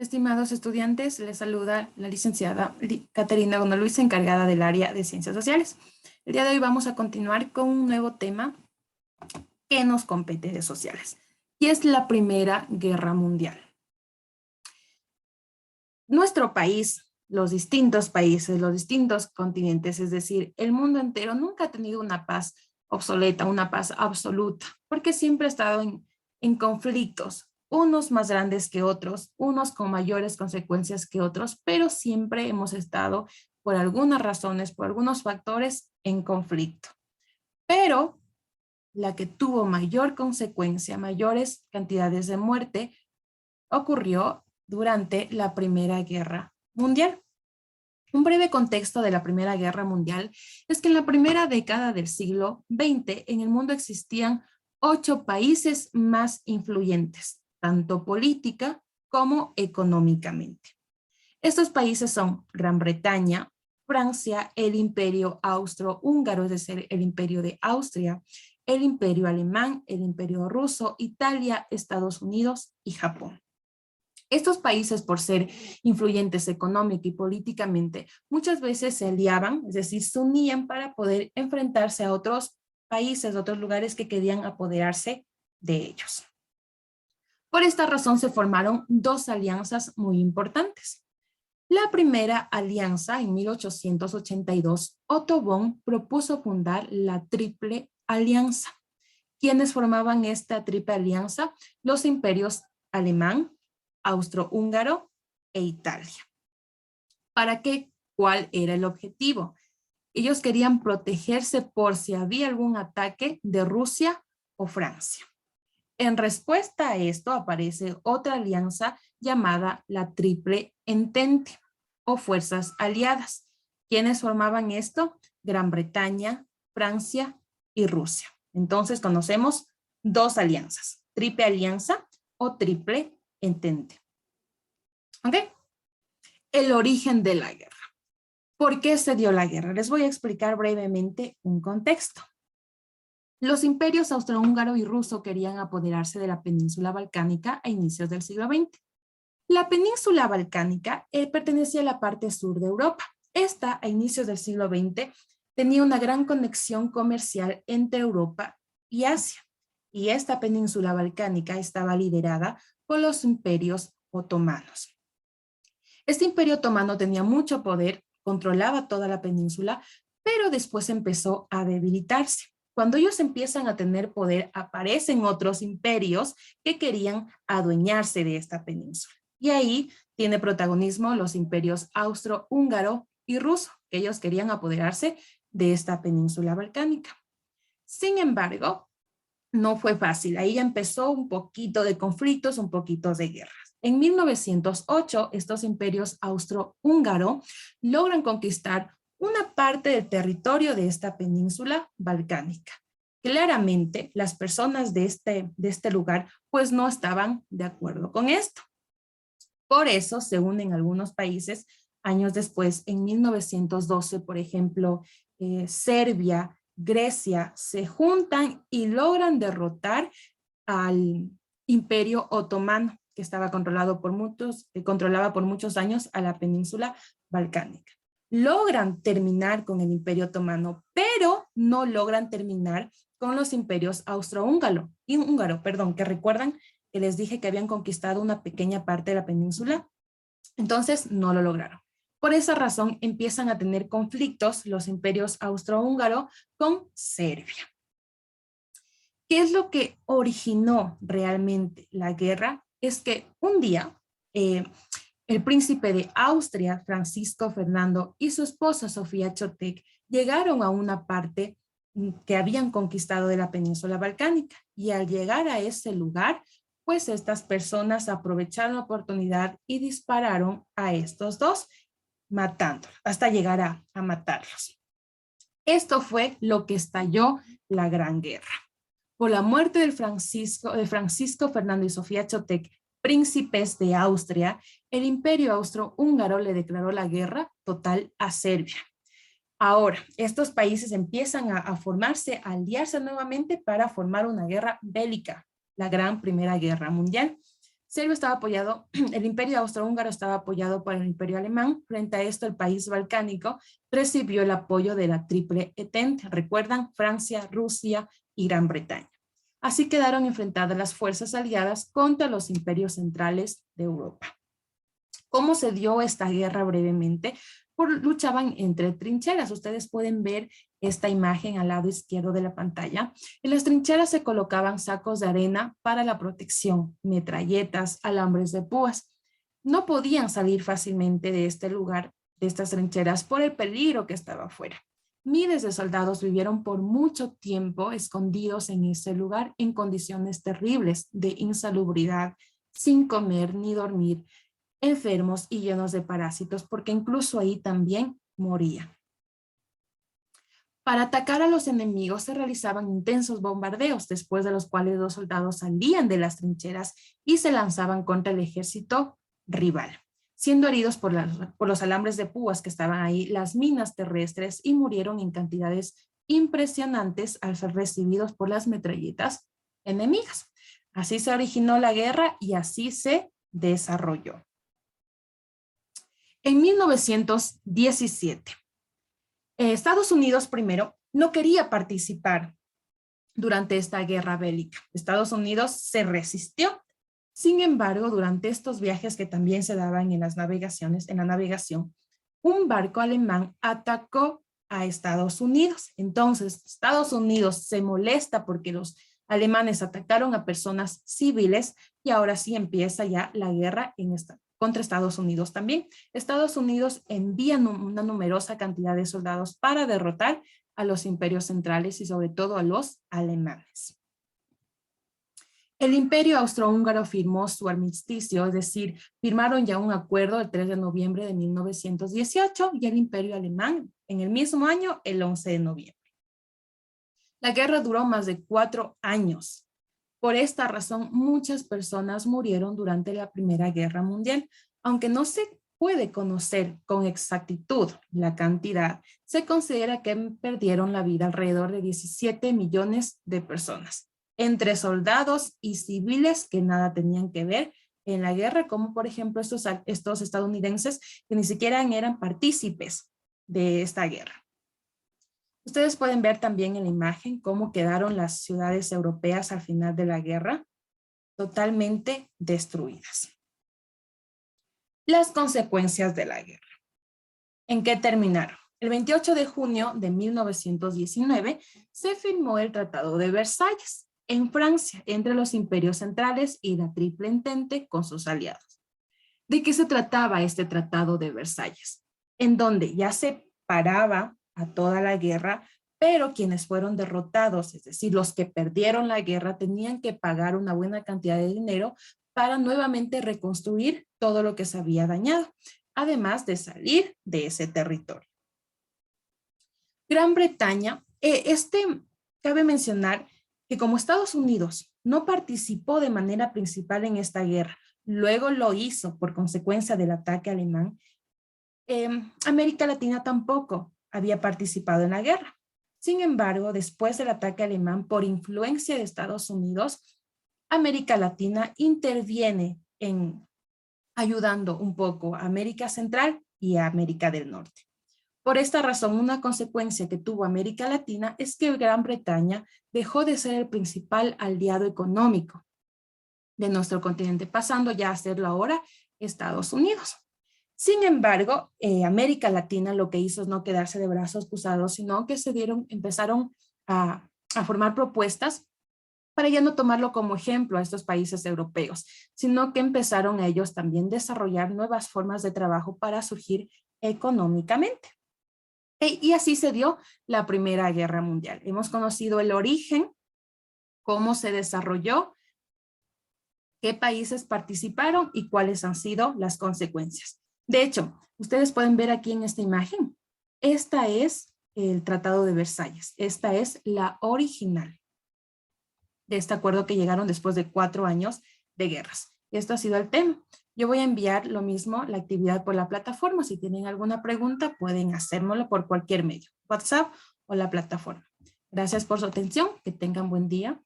Estimados estudiantes, les saluda la licenciada Caterina Gono Luis, encargada del área de Ciencias Sociales. El día de hoy vamos a continuar con un nuevo tema que nos compete de sociales, y es la Primera Guerra Mundial. Nuestro país, los distintos países, los distintos continentes, es decir, el mundo entero nunca ha tenido una paz obsoleta, una paz absoluta, porque siempre ha estado en conflictos, unos más grandes que otros, unos con mayores consecuencias que otros, pero siempre hemos estado, por algunas razones, por algunos factores, en conflicto. Pero la que tuvo mayor consecuencia, mayores cantidades de muerte, ocurrió durante la Primera Guerra Mundial. Un breve contexto de la Primera Guerra Mundial es que en la primera década del siglo XX en el mundo existían 8 países más influyentes, tanto política como económicamente. Estos países son Gran Bretaña, Francia, el Imperio Austrohúngaro, es decir, el Imperio de Austria, el Imperio Alemán, el Imperio Ruso, Italia, Estados Unidos y Japón. Estos países, por ser influyentes económica y políticamente, muchas veces se aliaban, es decir, se unían para poder enfrentarse a otros países, a otros lugares que querían apoderarse de ellos. Por esta razón se formaron 2 alianzas muy importantes. La primera alianza, en 1882, Otto Bonn propuso fundar la Triple Alianza. ¿Quiénes formaban esta Triple Alianza? Los imperios alemán, austrohúngaro e Italia. ¿Para qué? ¿Cuál era el objetivo? Ellos querían protegerse por si había algún ataque de Rusia o Francia. En respuesta a esto aparece otra alianza llamada la Triple Entente o Fuerzas Aliadas. ¿Quiénes formaban esto? Gran Bretaña, Francia y Rusia. Entonces conocemos 2 alianzas, Triple Alianza o Triple Entente. ¿Ok? El origen de la guerra. ¿Por qué se dio la guerra? Les voy a explicar brevemente un contexto. Los imperios austrohúngaro y ruso querían apoderarse de la península balcánica a inicios del siglo XX. La península balcánica pertenecía a la parte sur de Europa. Esta, a inicios del siglo XX, tenía una gran conexión comercial entre Europa y Asia. Y esta península balcánica estaba liderada por los imperios otomanos. Este imperio otomano tenía mucho poder, controlaba toda la península, pero después empezó a debilitarse. Cuando ellos empiezan a tener poder, aparecen otros imperios que querían adueñarse de esta península. Y ahí tiene protagonismo los imperios austrohúngaro y ruso, que ellos querían apoderarse de esta península balcánica. Sin embargo, no fue fácil. Ahí ya empezó un poquito de conflictos, un poquito de guerras. En 1908, estos imperios austrohúngaro logran conquistar una parte del territorio de esta península balcánica. Claramente, las personas de este lugar pues no estaban de acuerdo con esto. Por eso se unen algunos países años después, en 1912, por ejemplo, Serbia, Grecia, se juntan y logran derrotar al Imperio Otomano, que estaba controlaba por muchos años a la península balcánica. Logran terminar con el Imperio Otomano, pero no logran terminar con los imperios austrohúngaro, que recuerdan que les dije que habían conquistado una pequeña parte de la península. Entonces no lo lograron. Por esa razón empiezan a tener conflictos los imperios austrohúngaro con Serbia. ¿Qué es lo que originó realmente la guerra? Es que un día el príncipe de Austria, Francisco Fernando, y su esposa Sofía Chotek llegaron a una parte que habían conquistado de la península balcánica, y al llegar a ese lugar, pues estas personas aprovecharon la oportunidad y dispararon a estos dos, matándolos, hasta llegar a matarlos. Esto fue lo que estalló la Gran Guerra. Por la muerte de Francisco Fernando y Sofía Chotek, príncipes de Austria, el imperio austrohúngaro le declaró la guerra total a Serbia. Ahora, estos países empiezan a formarse, a aliarse nuevamente para formar una guerra bélica, la Gran Primera Guerra Mundial. Serbia estaba apoyado, el imperio austrohúngaro estaba apoyado por el imperio alemán. Frente a esto, el país balcánico recibió el apoyo de la Triple Entente. ¿Recuerdan? Francia, Rusia y Gran Bretaña. Así quedaron enfrentadas las fuerzas aliadas contra los imperios centrales de Europa. ¿Cómo se dio esta guerra brevemente? Luchaban entre trincheras. Ustedes pueden ver esta imagen al lado izquierdo de la pantalla. En las trincheras se colocaban sacos de arena para la protección, metralletas, alambres de púas. No podían salir fácilmente de este lugar, de estas trincheras, por el peligro que estaba afuera. Miles de soldados vivieron por mucho tiempo escondidos en ese lugar en condiciones terribles de insalubridad, sin comer ni dormir, enfermos y llenos de parásitos, porque incluso ahí también morían. Para atacar a los enemigos se realizaban intensos bombardeos, después de los cuales los soldados salían de las trincheras y se lanzaban contra el ejército rival, siendo heridos por los alambres de púas que estaban ahí, las minas terrestres, y murieron en cantidades impresionantes al ser recibidos por las metralletas enemigas. Así se originó la guerra y así se desarrolló. En 1917, Estados Unidos primero no quería participar durante esta guerra bélica. Estados Unidos se resistió. Sin embargo, durante estos viajes que también se daban en la navegación, un barco alemán atacó a Estados Unidos. Entonces, Estados Unidos se molesta porque los alemanes atacaron a personas civiles y ahora sí empieza ya la guerra contra Estados Unidos también. Estados Unidos envía una numerosa cantidad de soldados para derrotar a los imperios centrales y sobre todo a los alemanes. El imperio austrohúngaro firmó su armisticio, es decir, firmaron ya un acuerdo el 3 de noviembre de 1918 y el imperio alemán en el mismo año, el 11 de noviembre. La guerra duró más de 4 años. Por esta razón, muchas personas murieron durante la Primera Guerra Mundial. Aunque no se puede conocer con exactitud la cantidad, se considera que perdieron la vida alrededor de 17 millones de personas, entre soldados y civiles que nada tenían que ver en la guerra, como por ejemplo estos estadounidenses que ni siquiera eran partícipes de esta guerra. Ustedes pueden ver también en la imagen cómo quedaron las ciudades europeas al final de la guerra, totalmente destruidas. Las consecuencias de la guerra. ¿En qué terminaron? El 28 de junio de 1919 se firmó el Tratado de Versalles en Francia entre los imperios centrales y la Triple Entente con sus aliados. ¿De qué se trataba este Tratado de Versalles? En donde ya se paraba a toda la guerra, pero quienes fueron derrotados, es decir, los que perdieron la guerra, tenían que pagar una buena cantidad de dinero para nuevamente reconstruir todo lo que se había dañado, además de salir de ese territorio. Gran Bretaña, cabe mencionar que como Estados Unidos no participó de manera principal en esta guerra, luego lo hizo por consecuencia del ataque alemán, América Latina tampoco había participado en la guerra. Sin embargo, después del ataque alemán, por influencia de Estados Unidos, América Latina interviene en ayudando un poco a América Central y a América del Norte. Por esta razón, una consecuencia que tuvo América Latina es que Gran Bretaña dejó de ser el principal aliado económico de nuestro continente, pasando ya a serlo ahora Estados Unidos. Sin embargo, América Latina lo que hizo es no quedarse de brazos cruzados, sino que empezaron a formar propuestas para ya no tomarlo como ejemplo a estos países europeos, sino que empezaron ellos también a desarrollar nuevas formas de trabajo para surgir económicamente. Y así se dio la Primera Guerra Mundial. Hemos conocido el origen, cómo se desarrolló, qué países participaron y cuáles han sido las consecuencias. De hecho, ustedes pueden ver aquí en esta imagen, esta es el Tratado de Versalles, esta es la original de este acuerdo que llegaron después de 4 años de guerras. Esto ha sido el tema. Yo voy a enviar lo mismo, la actividad por la plataforma. Si tienen alguna pregunta, pueden hacérmelo por cualquier medio, WhatsApp o la plataforma. Gracias por su atención, que tengan buen día.